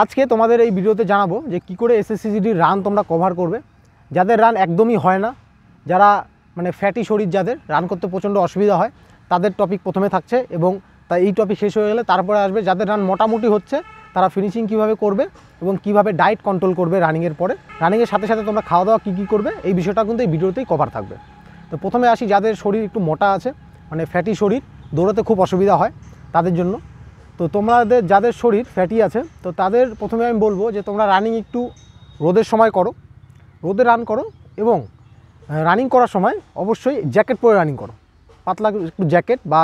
আজকে তোমাদের এই ভিডিওতে জানাবো যে কী করে এসএসসিজিডির রান তোমরা কভার করবে। যাদের রান একদমই হয় না, যারা মানে ফ্যাটি শরীর, যাদের রান করতে প্রচণ্ড অসুবিধা হয়, তাদের টপিক প্রথমে থাকছে এবং তাই এই টপিক শেষ হয়ে গেলে তারপরে আসবে যাদের রান মোটামুটি হচ্ছে তারা ফিনিশিং কীভাবে করবে এবং কীভাবে ডায়েট কন্ট্রোল করবে রানিংয়ের পরে, রানিংয়ের সাথে সাথে তোমরা খাওয়া দাওয়া কী করবে, এই বিষয়টা কিন্তু এই ভিডিওতেই কভার থাকবে। তো প্রথমে আসি যাদের শরীর একটু মোটা আছে, মানে ফ্যাটি শরীর, দৌড়াতে খুব অসুবিধা হয় তাদের জন্য। তো তোমাদের যাদের শরীর ফ্যাটি আছে, তো তাদের প্রথমে আমি বলবো যে তোমরা রানিং একটু রোদের সময় করো, রোদে রান করো এবং রানিং করার সময় অবশ্যই জ্যাকেট পরে রানিং করো, পাতলা একটু জ্যাকেট বা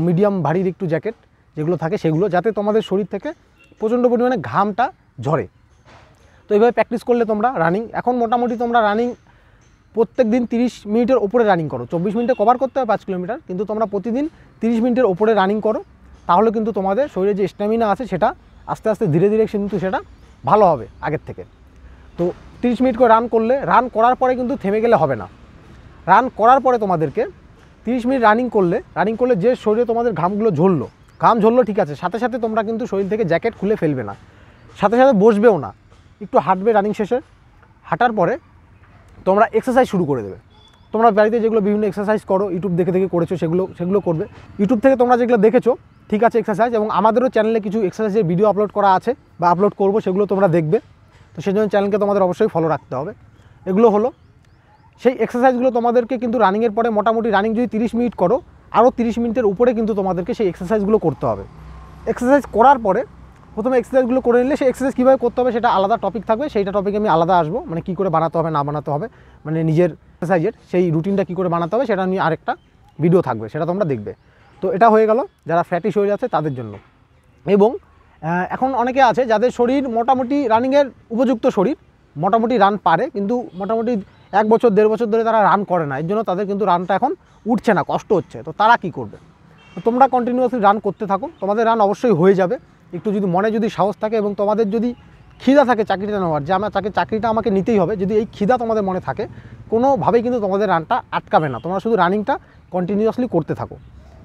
মিডিয়াম ভারীর একটু জ্যাকেট যেগুলো থাকে সেগুলো, যাতে তোমাদের শরীর থেকে প্রচণ্ড পরিমাণে ঘামটা ঝরে। তো এইভাবে প্র্যাকটিস করলে তোমরা রানিং, এখন মোটামুটি তোমরা রানিং প্রত্যেক দিন 30 মিনিটের ওপরে রানিং করো। 24 মিনিটে কভার করতে হবে 5 কিলোমিটার, কিন্তু তোমরা প্রতিদিন 30 মিনিটের ওপরে রানিং করো, তাহলে কিন্তু তোমাদের শরীরে যে স্ট্যামিনা আছে সেটা আস্তে আস্তে ধীরে ধীরে কিন্তু সেটা ভালো হবে আগের থেকে। তো 30 মিনিট করে রান করলে, রান করার পরে কিন্তু থেমে গেলে হবে না। রান করার পরে তোমাদেরকে 30 মিনিট রানিং করলে যে শরীরে তোমাদের ঘাম ঝরলো ঠিক আছে, সাথে সাথে তোমরা কিন্তু শরীর থেকে জ্যাকেট খুলে ফেলবে না, সাথে সাথে বসবেও না, একটু হাঁটবে। রানিং শেষে হাঁটার পরে তোমরা এক্সারসাইজ শুরু করে দেবে। তোমরা বাড়িতে যেগুলো বিভিন্ন এক্সারসাইজ করো, ইউটিউব দেখে করেছো, সেগুলো করবে। ইউটিউব থেকে তোমরা যেগুলো দেখেছো ঠিক আছে এক্সারসাইজ, এবং আমাদেরও চ্যানেলে কিছু এক্সারসাইজের ভিডিও আপলোড করা আছে বা আপলোড করবো, সেগুলো তোমরা দেখবে। তো সেই জন্য চ্যানেলকে তোমাদের অবশ্যই ফলো রাখতে হবে। এগুলো হলো সেই এক্সারসাইজগুলো। তোমাদেরকে কিন্তু রানিংয়ের পরে মোটামুটি রানিং যদি 30 মিনিট করো, আরও 30 মিনিটের উপরে কিন্তু তোমাদেরকে সেই এক্সারসাইজগুলো করতে হবে। এক্সারসাইজ করার পরে প্রথমে এক্সারসাইজগুলো করে নিলে সেই এক্সারসাইজ কীভাবে করতে হবে সেটা আলাদা টপিক থাকবে, সেইটা টপিকে আমি আলাদা আসবো, মানে কী করে বানাতে হবে না বানাতে হবে, মানে নিজের এক্সারসাইজের সেই রুটিনটা কী করে বানাতে হবে সেটা নিয়ে আরেকটা ভিডিও থাকবে, সেটা তোমরা দেখবে। তো এটা হয়ে গেল যারা ফ্যাটি শরীর আছে তাদের জন্য। এবং এখন অনেকে আছে যাদের শরীর মোটামুটি রানিংয়ের উপযুক্ত শরীর, মোটামুটি রান পারে, কিন্তু মোটামুটি 1 বছর 1.5 বছর ধরে তারা রান করে না, এর জন্য তাদের কিন্তু রানটা এখন উঠছে না, কষ্ট হচ্ছে। তো তারা কী করবে? তো তোমরা কন্টিনিউয়াসলি রান করতে থাকো, তোমাদের রান অবশ্যই হয়ে যাবে, একটু যদি মনে যদি সাহস থাকে এবং তোমাদের যদি খিদা থাকে চাকরিটা নেওয়ার, যে আমার চাকরিটা আমাকে নিতেই হবে, যদি এই খিদা তোমাদের মনে থাকে, কোনোভাবেই কিন্তু তোমাদের রানটা আটকাবে না। তোমরা শুধু রানিংটা কন্টিনিউয়াসলি করতে থাকো।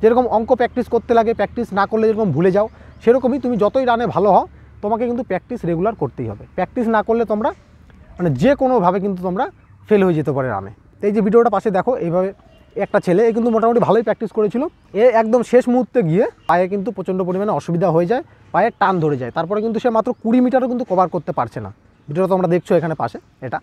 যেরকম অঙ্ক প্র্যাকটিস করতে লাগে, প্র্যাকটিস না করলে যেরকম ভুলে যাও, সেরকমই তুমি যতই রানে ভালো হও, তোমাকে কিন্তু প্র্যাকটিস রেগুলার করতেই হবে। প্র্যাকটিস না করলে তোমরা মানে যে কোনোভাবে কিন্তু তোমরা ফেল হয়ে যেতে পারে রানে। তো এই যে ভিডিওটা পাশে দেখো, এইভাবে একটা ছেলে এ কিন্তু মোটামুটি ভালোই প্র্যাকটিস করেছিল, এ একদম শেষ মুহূর্তে গিয়ে পায়ে কিন্তু প্রচণ্ড পরিমাণে অসুবিধা হয়ে যায়, পায়ে টান ধরে যায়, তারপরে কিন্তু সে মাত্র 20 মিটারও কিন্তু কভার করতে পারছে না। ভিডিওটা তোমরা দেখছো এখানে পাশে এটা।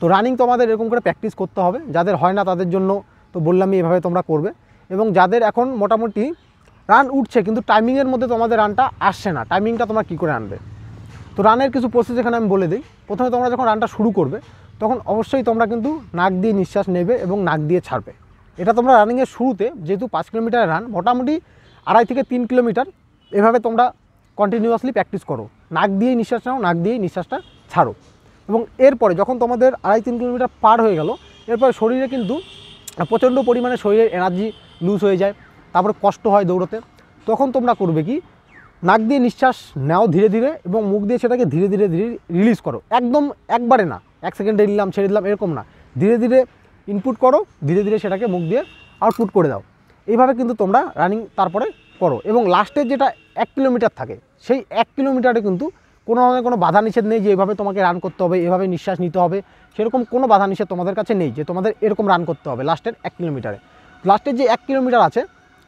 তো রানিং তোমাদের এরকম করে প্র্যাকটিস করতে হবে, যাদের হয় না তাদের জন্য তো বললামই এভাবে তোমরা করবে। এবং যাদের এখন মোটামুটি রান উঠছে কিন্তু টাইমিংয়ের মধ্যে তোমাদের রানটা আসছে না, টাইমিংটা তোমরা কী করে আনবে? তো রানের কিছু প্রসেস এখানে আমি বলে দিই। প্রথমে তোমরা যখন রানটা শুরু করবে তখন অবশ্যই তোমরা কিন্তু নাক দিয়ে নিঃশ্বাস নেবে এবং নাক দিয়ে ছাড়বে। এটা তোমরা রানিংয়ের শুরুতে, যেহেতু 5 কিলোমিটার রান, মোটামুটি 2.5 থেকে 3 কিলোমিটার এভাবে তোমরা কন্টিনিউয়াসলি প্র্যাকটিস করো, নাক দিয়েই নিঃশ্বাস নাও, নাক দিয়েই নিঃশ্বাসটা ছাড়ো। এবং এরপরে যখন তোমাদের 2.5-3 কিলোমিটার পার হয়ে গেল, এরপরে শরীরে কিন্তু প্রচণ্ড পরিমাণে শরীরের এনার্জি লুজ হয়ে যায়, তারপরে কষ্ট হয় দৌড়তে। তখন তোমরা করবে কি, নাক দিয়ে নিঃশ্বাস নাও ধীরে ধীরে এবং মুখ দিয়ে সেটাকে ধীরে ধীরে রিলিজ করো। একদম একবারে না, 1 সেকেন্ডে নিলাম ছেড়ে দিলাম এরকম না, ধীরে ধীরে ইনপুট করো, ধীরে ধীরে সেটাকে মুখ দিয়ে আউটপুট করে দাও। এইভাবে কিন্তু তোমরা রানিং তারপরে করো। এবং লাস্টের যেটা 1 কিলোমিটার থাকে, সেই 1 কিলোমিটারে কিন্তু কোনো বাধা নিষেধ নেই যে এভাবে তোমাকে রান করতে হবে, এভাবে নিঃশ্বাস নিতে হবে, সেরকম কোনো বাধা নিষেধ তোমাদের কাছে নেই যে তোমাদের এরকম রান করতে হবে লাস্টের 1 কিলোমিটারে। লাস্টের যে 1 কিলোমিটার আছে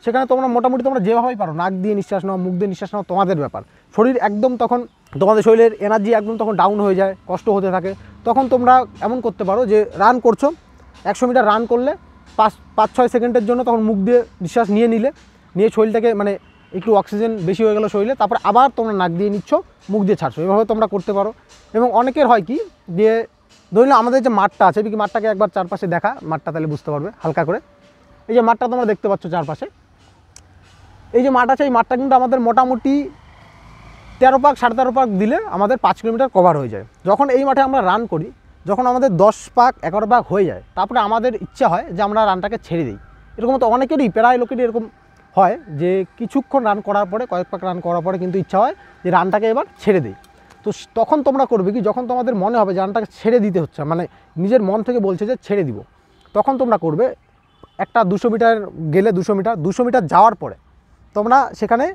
সেখানে তোমরা মোটামুটি তোমরা যেভাবেই পারো নাক দিয়ে নিঃশ্বাস নাও, মুখ দিয়ে নিঃশ্বাস নাও, তোমাদের ব্যাপার। শরীর একদম তখন তোমাদের শরীরের এনার্জি একদম তখন ডাউন হয়ে যায়, কষ্ট হতে থাকে, তখন তোমরা এমন করতে পারো যে রান করছো, 100 মিটার রান করলে 5-6 সেকেন্ডের জন্য তখন মুখ দিয়ে নিঃশ্বাস নিয়ে শরীরটাকে মানে একটু অক্সিজেন বেশি হয়ে গেলো শরীরে, তারপর আবার তোমরা নাক দিয়ে নিচ্ছ, মুখ দিয়ে ছাড়ছো, এভাবে তোমরা করতে পারো। এবং অনেকের হয় কি যে ধরুন আমাদের যে মাঠটা আছে, বিকি মাঠটাকে একবার চারপাশে দেখা, মাঠটা তাহলে বুঝতে পারবে হালকা করে। এই যে মাঠটা তোমরা দেখতে পাচ্ছ চারপাশে, এই যে মাঠ আছে, এই মাঠটা কিন্তু আমাদের মোটামুটি 13 পাক 13.5 পাক দিলে আমাদের 5 কিলোমিটার কভার হয়ে যায়। যখন এই মাঠে আমরা রান করি, যখন আমাদের 10 পাক 11 পাক হয়ে যায়, তারপরে আমাদের ইচ্ছা হয় যে আমরা রানটাকে ছেড়ে দিই। এরকম তো অনেকেরই, প্রায় লোকেরই এরকম হয় যে কিছুক্ষণ রান করার পরে, কয়েক পাক রান করার পরে কিন্তু ইচ্ছা হয় যে রানটাকে এবার ছেড়ে দিই। তো তখন তোমরা করবে কি, যখন তোমাদের মনে হবে যে রানটাকে ছেড়ে দিতে হচ্ছে, মানে নিজের মন থেকে বলছে যে ছেড়ে দিব, তখন তোমরা করবে একটা 200 মিটার গেলে 200 মিটার যাওয়ার পরে তোমরা সেখানে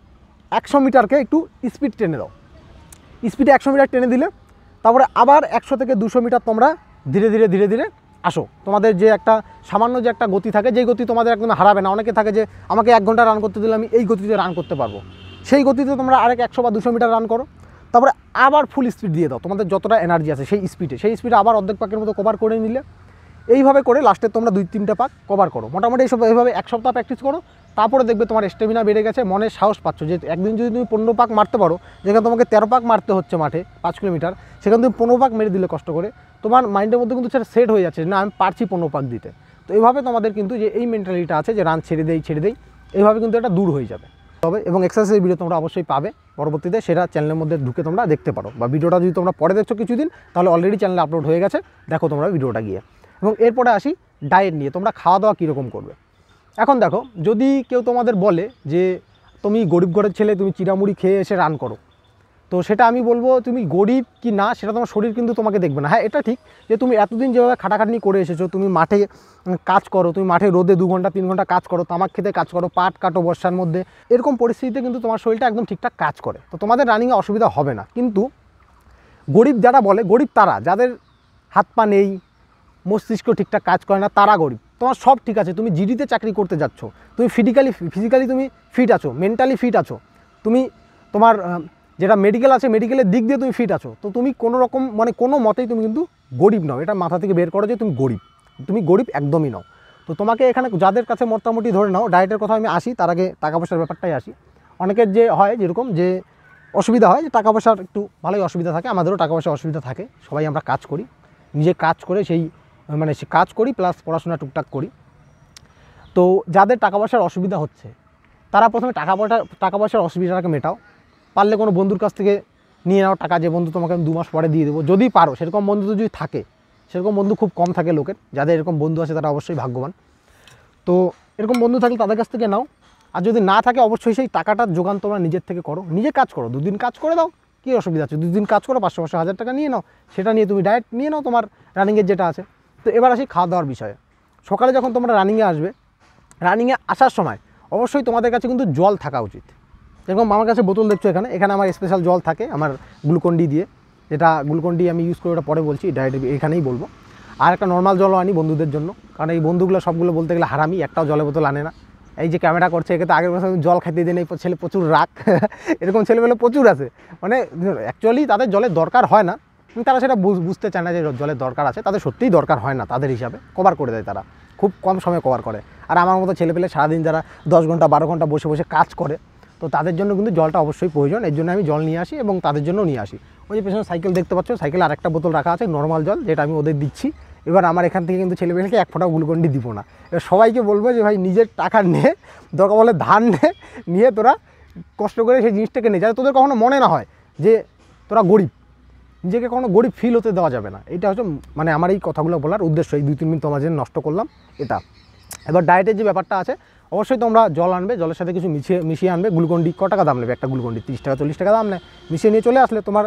100 মিটারকে একটু স্পিড টেনে দাও। স্পিডে 100 মিটার টেনে দিলে, তারপরে আবার 100 থেকে 200 মিটার তোমরা ধীরে ধীরে ধীরে ধীরে আসো। তোমাদের যে একটা সামান্য যে একটা গতি থাকে, যেই গতি তোমাদের একদম হারাবে না। অনেকে থাকে যে আমাকে 1 ঘন্টা রান করতে দিলে আমি এই গতিতে রান করতে পারবো, সেই গতিতে তোমরা আরেক 100 বা 200 মিটার রান করো, তারপরে আবার ফুল স্পিড দিয়ে দাও। তোমাদের যতটা এনার্জি আছে সেই স্পিডে আবার অর্ধেক পাকের মতো কভার করে নিলে, এইভাবে করে লাস্টে তোমরা 2-3টা পাক কভার করো। মোটামুটি এইভাবে 1 সপ্তাহ প্র্যাকটিস করো, তারপরে দেখবে তোমার স্টেমিনা বেড়ে গেছে, মনে সাহস পাচ্ছ যে একদিন যদি তুমি 15 পাক মারতে পারো, যেখানে তোমাকে 13 পাক মারতে হচ্ছে মাঠে 5 কিলোমিটার, সেখানে তুমি 15 পাক মেরে দিলে কষ্ট করে, তোমার মাইন্ডের মধ্যে কিন্তু সেটা সেট হয়ে যাচ্ছে না আমি পারছি 15 পাক দিতে। তো এইভাবে তোমাদের কিন্তু যে এই মেন্টালিটিটা আছে যে রান ছেড়ে দেই, এইভাবে কিন্তু এটা দূর হয়ে যাবে। তবে এবং এক্সারসাইজ ভিডিও তোমরা অবশ্যই পাবে পরবর্তীতে, সেটা চ্যানেলের মধ্যে ঢুকে তোমরা দেখতে পারো, বা ভিডিওটা যদি তোমরা পরে দেখছো কিছুদিন, তাহলে অলরেডি চ্যানেলে আপলোড হয়ে গেছে, দেখো তোমরা ভিডিওটা গিয়ে। এবং এরপরে আসি ডায়েট নিয়ে, তোমরা খাওয়া দাওয়া কীরকম করবে। এখন দেখো, যদি কেউ তোমাদের বলে যে তুমি গরিব ঘরের ছেলে, তুমি চিড়ামুড়ি খেয়ে এসে রান করো, তো সেটা আমি বলবো তুমি গরিব কি না সেটা তোমার শরীর কিন্তু তোমাকে দেখবে না। হ্যাঁ, এটা ঠিক যে তুমি এতদিন যেভাবে খাটাখাটনি করে এসেছো, তুমি মাঠে কাজ করো, তুমি মাঠে রোদে 2 ঘন্টা 3 ঘন্টা কাজ করো, তামাক খেতে কাজ করো, পাট কাটো বর্ষার মধ্যে, এরকম পরিস্থিতিতে কিন্তু তোমার শরীরটা একদম ঠিকঠাক কাজ করে, তো তোমাদের রানিংয়ে অসুবিধা হবে না। কিন্তু গরিব যারা বলে, গরিব তারা যাদের হাত পা নেই, মস্তিষ্ক ঠিকঠাক কাজ করে না, তারা গরিব। তোমার সব ঠিক আছে, তুমি জিডিতে চাকরি করতে যাচ্ছ, তুমি ফিজিক্যালি তুমি ফিট আছো, মেন্টালি ফিট আছো, তুমি তোমার যেটা মেডিকেল আছে মেডিকেলের দিক দিয়ে তুমি ফিট আছো, তো তুমি কোনো রকম মানে কোনো মতেই তুমি কিন্তু গরিব নও। এটা মাথা থেকে বের করো যে তুমি গরিব একদমই নও। তো তোমাকে এখানে যাদের কাছে মোটামুটি ধরে নাও, ডায়েটের কথা আমি আসি, তার আগে টাকা পয়সার ব্যাপারটাই আসি। অনেকের যে হয় যেরকম যে অসুবিধা হয়, যে টাকা পয়সার একটু ভালোই অসুবিধা থাকে, আমাদেরও টাকা পয়সার অসুবিধা থাকে, সবাই আমরা কাজ করি, নিজে কাজ করে সে কাজ করি প্লাস পড়াশোনা টুকটাক করি। তো যাদের টাকা পয়সার অসুবিধা হচ্ছে, তারা প্রথমে টাকা পয়সার অসুবিধাটাকে মেটাও। পারলে কোনো বন্ধুর কাছ থেকে নিয়ে নাও টাকা, যে বন্ধু তোমাকে আমি 2 মাস পরে দিয়ে দেবো, যদি পারো। সেরকম বন্ধু যদি থাকে, সেরকম বন্ধু খুব কম থাকে লোকের, যাদের এরকম বন্ধু আছে তারা অবশ্যই ভাগ্যবান। তো এরকম বন্ধু থাকলে তাদের কাছ থেকে নাও, আর যদি না থাকে অবশ্যই সেই টাকাটার যোগান তোমরা নিজের থেকে করো, নিজে কাজ করো, 2 দিন কাজ করে দাও, কী অসুবিধা আছে, 2 দিন কাজ করো, 500-1000 টাকা নিয়ে নাও, সেটা নিয়ে তুমি ডায়েট নিয়ে নাও তোমার রানিংয়ের যেটা আছে। তো এবার আসি খাওয়া দাওয়ার বিষয়ে। সকালে যখন তোমরা রানিংয়ে আসবে, রানিংয়ে আসার সময় অবশ্যই তোমাদের কাছে কিন্তু জল থাকা উচিত। যেরকম আমার কাছে বোতল দেখছো, এখানে আমার স্পেশাল জল থাকে, আমার গ্লুকন-ডি দিয়ে, যেটা গ্লুকন-ডি আমি ইউজ করি, ওটা পরে বলছি, ডায়েট এখানেই বলবো। আর একটা নর্মাল জলও আনি বন্ধুদের জন্য, কারণ এই বন্ধুগুলো সবগুলো বলতে গেলে হারামি, একটাও জলের বোতল আনে না। এই যে ক্যামেরা করছে, একে তো আগের বছর জল খাইতে দেন, এই ছেলে প্রচুর রাগ এরকম ছেলেমেলে প্রচুর আছে, মানে অ্যাকচুয়ালি তাদের জলের দরকার হয় না, তারা সেটা বুঝতে চায় না যে জলের দরকার আছে, তাদের সত্যিই দরকার হয় না, তাদের হিসাবে কভার করে দেয়, তারা খুব কম সময়ে কভার করে। আর আমার মতো ছেলেপেলে সারাদিন যারা 10 ঘন্টা 12 ঘন্টা বসে বসে কাজ করে, তো তাদের জন্য কিন্তু জলটা অবশ্যই প্রয়োজন। এর জন্য আমি জল নিয়ে আসি এবং তাদের জন্য নিয়ে আসি। ওই যে পেছনে সাইকেল দেখতে পাচ্ছ, সাইকেলে আরেকটা বোতল রাখা আছে নর্মাল জল, যেটা আমি ওদের দিচ্ছি। এবার আমার এখান থেকে কিন্তু ছেলেমেয়েকে 1 ফোঁটা গ্লুকন-ডি দিব না। এবার সবাইকে বলবো যে ভাই নিজের টাকা নিয়ে, দরকার বলে ধান নিয়ে তোরা কষ্ট করে সেই জিনিসটাকে নিয়ে, যাতে তোদের কখনো মনে না হয় যে তোরা গরিব, নিজেকে কখনো গরিব ফিল হতে দেওয়া যাবে না। এটা হচ্ছে মানে আমার এই কথাগুলো বলার উদ্দেশ্য। এই 2-3 মিনিট তোমার জন্য নষ্ট করলাম এটা। এবার ডায়েটের যে ব্যাপারটা আছে, অবশ্যই তোমরা জল আনবে, জলের সাথে কিছু মিশিয়ে আনবে। গ্লুকন-ডি ক টাকা দাম নেবে একটা গ্লুকন-ডি? 30 টাকা 40 টাকা দাম নেয়। মিশিয়ে নিয়ে চলে আসলে তোমার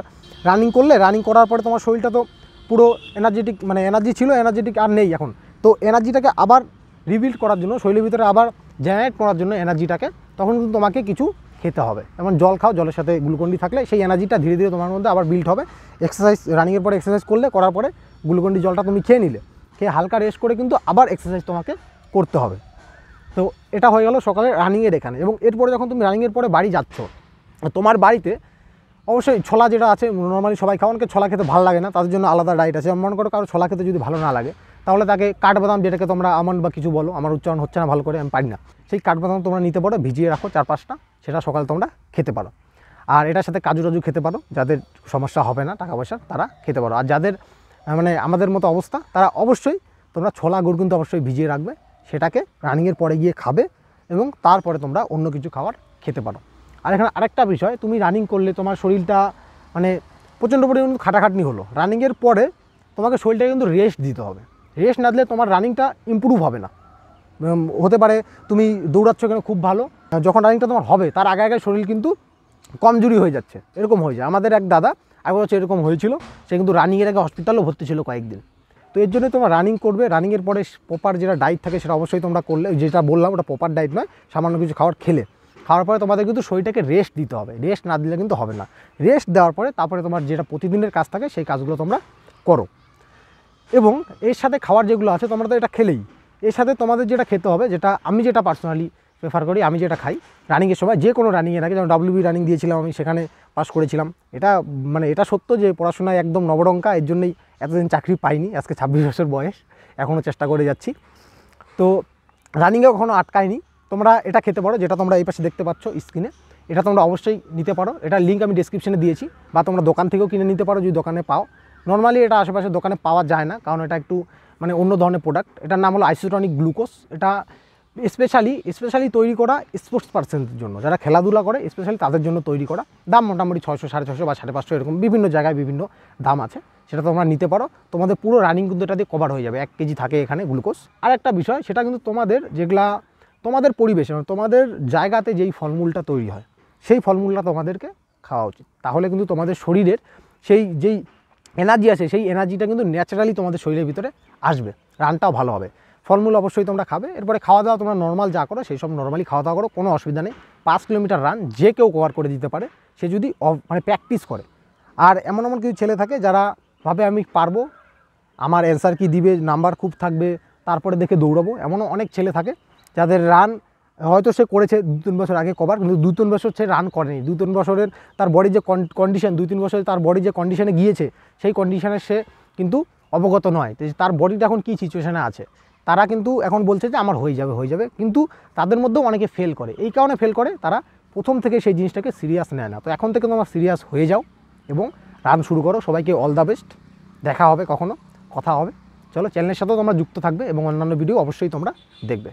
রানিং করলে, রানিং করার পরে তোমার শরীরটা তো পুরো এনার্জেটিক, মানে এনার্জি ছিল, এনার্জেটিক আর নেই এখন। তো এনার্জিটাকে আবার রিবিল্ড করার জন্য, শরীরের ভিতরে আবার জেনারেট করার জন্য এনার্জিটাকে, তখন কিন্তু তোমাকে কিছু খেতে হবে। যেমন জল খাও, জলের সাথে গ্লুকন-ডি থাকলে সেই এনার্জিটা ধীরে ধীরে তোমার মধ্যে আবার বিল্ড হবে। এক্সারসাইজ, রানিংয়ের পরে এক্সারসাইজ করলে, করার পরে গ্লুকন-ডি জলটা তুমি খেয়ে নিলে, খেয়ে হালকা রেস্ট করে কিন্তু আবার এক্সারসাইজ তোমাকে করতে হবে। তো এটা হয়ে গেল সকালে রানিংয়ের এখানে। এবং এরপরে যখন তুমি রানিংয়ের পরে বাড়ি যাচ্ছ, তোমার বাড়িতে অবশ্যই ছোলা যেটা আছে, নর্মালি সবাই খাও, অনেকে ছোলা খেতে ভালো লাগে না, তাদের জন্য আলাদা ডায়েট আছে। মনে করো কারো ছোলা খেতে যদি ভালো না লাগে, তাহলে তাকে কাঠবাদাম, যেটাকে তোমরা আমন্ড বা কিছু বলো, আমার উচ্চারণ হচ্ছে না ভালো করে, আমি পারি না, সেই কাঠবাদাম তোমরা নিতে পারো, ভিজিয়ে রাখো 4-5টা, সেটা সকালে তোমরা খেতে পারো। আর এটার সাথে কাজু টাজু খেতে পারো, যাদের সমস্যা হবে না টাকা পয়সার, তারা খেতে পারো। আর যাদের মানে আমাদের মতো অবস্থা, তারা অবশ্যই তোমরা ছোলা গুড় কিন্তু অবশ্যই ভিজিয়ে রাখবে, সেটাকে রানিংয়ের পরে গিয়ে খাবে, এবং তারপরে তোমরা অন্য কিছু খাবার খেতে পারো। আর এখানে আরেকটা বিষয়, তুমি রানিং করলে তোমার শরীরটা মানে প্রচণ্ড পরিমাণে খাটাখাটনি হলো, রানিংয়ের পরে তোমাকে শরীরটাকে কিন্তু রেস্ট দিতে হবে। রেস্ট না দিলে তোমার রানিংটা ইম্প্রুভ হবে না। হতে পারে তুমি দৌড়াচ্ছ এখানে খুব ভালো, যখন রানিংটা তোমার হবে তার আগে আগে শরীর কিন্তু কমজোরি হয়ে যাচ্ছে, এরকম হয়ে যায়। আমাদের এক দাদা আগে হচ্ছে এরকম হয়েছিল, সে কিন্তু রানিংয়ের আগে হসপিটালেও ভর্তি ছিল কয়েকদিন। তো এর জন্য তোমরা রানিং করবে, রানিংয়ের পরে প্রপার যেটা ডায়েট থাকে সেটা অবশ্যই তোমরা করলে, যেটা বললাম ওটা প্রপার ডায়েট নয়, সামান্য কিছু খাবার খেলে খাওয়ার পরে তোমাদের কিন্তু শরীরটাকে রেস্ট দিতে হবে, রেস্ট না দিলে কিন্তু হবে না। রেস্ট দেওয়ার পরে তারপরে তোমার যেটা প্রতিদিনের কাজ থাকে সেই কাজগুলো তোমরা করো। এবং এর সাথে খাওয়ার যেগুলো আছে তোমরা তো এটা খেলেই, এর সাথে তোমাদের যেটা খেতে হবে, যেটা আমি যেটা পার্সোনালি প্রেফার করি, আমি যেটা খাই রানিংয়ের সময়, যে কোনো রানিংয়ের আগে, যেমন WB রানিং দিয়েছিলাম আমি, সেখানে পাস করেছিলাম। এটা মানে এটা সত্য যে পড়াশোনায় একদম নবডঙ্কা, এর জন্যই এতদিন চাকরি পাইনি, আজকে 26 বছর বয়স, এখনও চেষ্টা করে যাচ্ছি। তো রানিংয়েও কখনো আটকায়নি। তোমরা এটা খেতে পারো, যেটা তোমরা এই পাশে দেখতে পাচ্ছ স্ক্রিনে, এটা তোমরা অবশ্যই নিতে পারো। এটার লিঙ্ক আমি ডিসক্রিপশনে দিয়েছি, বা তোমরা দোকান থেকেও কিনে নিতে পারো যদি দোকানে পাও। নর্মালি এটা আশেপাশে দোকানে পাওয়া যায় না, কারণ এটা একটু মানে অন্য ধরনের প্রোডাক্ট। এটার নাম হলো আইসোটনিক গ্লুকোজ। এটা স্পেশালি তৈরি করা স্পোর্টস পার্সনদের জন্য, যারা খেলাধুলা করে স্পেশালি তাদের জন্য তৈরি করা। দাম মোটামুটি 600, 650 বা 550 এরকম বিভিন্ন জায়গায় বিভিন্ন দাম আছে, সেটা তোমরা নিতে পারো। তোমাদের পুরো রানিং কিন্তু এটা দিয়ে কভার হয়ে যাবে। 1 কেজি থাকে এখানে গ্লুকোজ। আর একটা বিষয়, সেটা কিন্তু তোমাদের যেগুলা তোমাদের পরিবেশে, তোমাদের জায়গাতে যেই ফলমূলটা তৈরি হয় সেই ফলমূলটা তোমাদেরকে খাওয়া উচিত। তাহলে কিন্তু তোমাদের শরীরের যেই এনার্জি আছে, সেই এনার্জিটা কিন্তু ন্যাচারালি তোমাদের শরীরের ভিতরে আসবে, রানটাও ভালো হবে। ফলমূল অবশ্যই তোমরা খাবে। এরপরে খাওয়া দাওয়া তোমরা নর্মাল যা করো সেই সব নর্মালি খাওয়া দাওয়া করো, কোনো অসুবিধা নেই। 5 কিলোমিটার রান যে কেউ কভার করে দিতে পারে, সে যদি মানে প্র্যাকটিস করে। আর এমন কিছু ছেলে থাকে যারা ভাবে আমি পারবো, আমার অ্যান্সার কি দিবে, নাম্বার খুব থাকবে, তারপরে দেখে দৌড়াবো। এমনও অনেক ছেলে থাকে যাদের রান হয়তো সে করেছে 2-3 বছর আগে কভার, কিন্তু 2-3 বছর সে রান করেনি। 2-3 বছরের তার বডির যে কন্ডিশন, 2-3 বছরে তার বডি যে কন্ডিশনে গিয়েছে, সেই কন্ডিশনে সে কিন্তু অবগত নয় তার বডিটা এখন কী সিচুয়েশানে আছে। তারা কিন্তু এখন বলছে যে আমার হয়ে যাবে, কিন্তু তাদের মধ্যেও অনেকে ফেল করে। এই কারণে ফেল করে, তারা প্রথম থেকে সেই জিনিসটাকে সিরিয়াস নেয় না। তো এখন থেকে তোমরা সিরিয়াস হয়ে যাও এবং রান শুরু করো। সবাইকে অল দ্য বেস্ট। দেখা হবে, কখনো কথা হবে। চলো, চ্যানেলের সাথেও তোমরা যুক্ত থাকবে এবং অন্যান্য ভিডিও অবশ্যই তোমরা দেখবে।